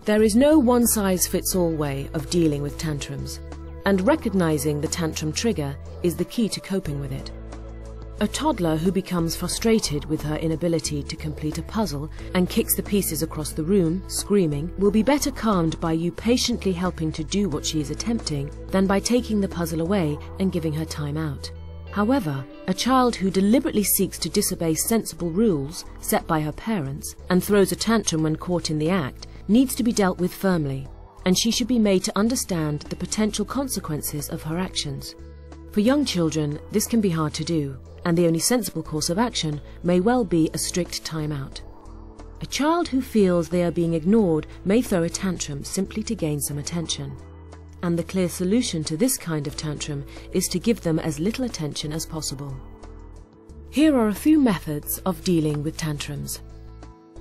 There is no one-size-fits-all way of dealing with tantrums, and recognizing the tantrum trigger is the key to coping with it. A toddler who becomes frustrated with her inability to complete a puzzle and kicks the pieces across the room, screaming, will be better calmed by you patiently helping to do what she is attempting than by taking the puzzle away and giving her time out. However, a child who deliberately seeks to disobey sensible rules set by her parents and throws a tantrum when caught in the act needs to be dealt with firmly, and she should be made to understand the potential consequences of her actions. For young children, this can be hard to do, and the only sensible course of action may well be a strict timeout. A child who feels they are being ignored may throw a tantrum simply to gain some attention, and the clear solution to this kind of tantrum is to give them as little attention as possible. Here are a few methods of dealing with tantrums.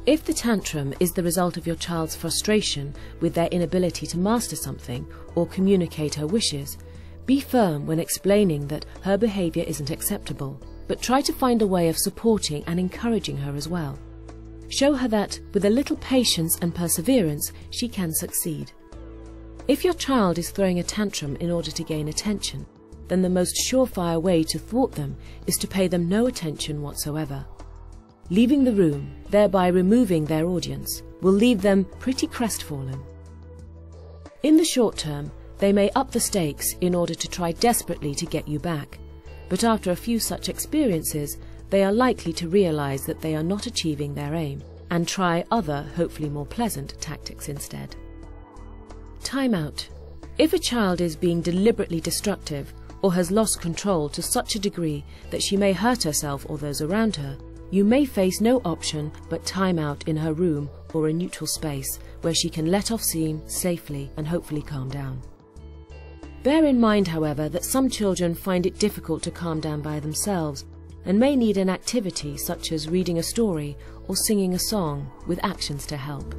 If the tantrum is the result of your child's frustration with their inability to master something or communicate her wishes, be firm when explaining that her behavior isn't acceptable, but try to find a way of supporting and encouraging her as well. Show her that, with a little patience and perseverance, she can succeed. If your child is throwing a tantrum in order to gain attention, then the most surefire way to thwart them is to pay them no attention whatsoever. Leaving the room, thereby removing their audience, will leave them pretty crestfallen. In the short term, they may up the stakes in order to try desperately to get you back, but after a few such experiences, they are likely to realize that they are not achieving their aim and try other, hopefully more pleasant, tactics instead. Time out. If a child is being deliberately destructive or has lost control to such a degree that she may hurt herself or those around her, you may face no option but time out in her room or a neutral space where she can let off steam safely and hopefully calm down. Bear in mind, however, that some children find it difficult to calm down by themselves and may need an activity such as reading a story or singing a song with actions to help.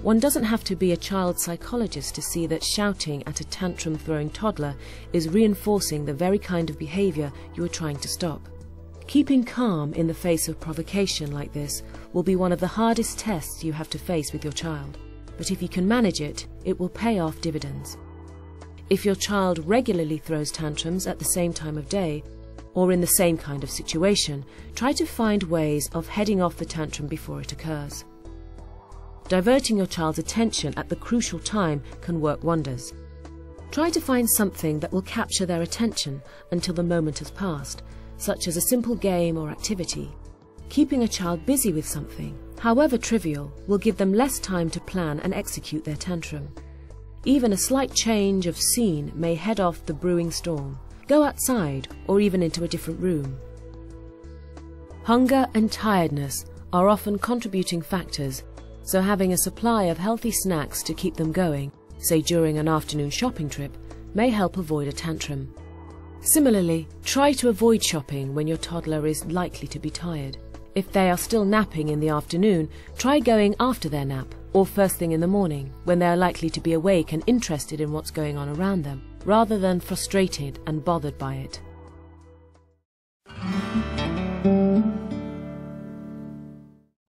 One doesn't have to be a child psychologist to see that shouting at a tantrum-throwing toddler is reinforcing the very kind of behavior you are trying to stop. Keeping calm in the face of provocation like this will be one of the hardest tests you have to face with your child, but if you can manage it, it will pay off dividends. If your child regularly throws tantrums at the same time of day, or in the same kind of situation, try to find ways of heading off the tantrum before it occurs. Diverting your child's attention at the crucial time can work wonders. Try to find something that will capture their attention until the moment has passed, such as a simple game or activity. Keeping a child busy with something, however trivial, will give them less time to plan and execute their tantrum. Even a slight change of scene may head off the brewing storm. Go outside or even into a different room. Hunger and tiredness are often contributing factors, so having a supply of healthy snacks to keep them going, say during an afternoon shopping trip, may help avoid a tantrum. Similarly, try to avoid shopping when your toddler is likely to be tired. If they are still napping in the afternoon, try going after their nap, or first thing in the morning, when they are likely to be awake and interested in what's going on around them, rather than frustrated and bothered by it.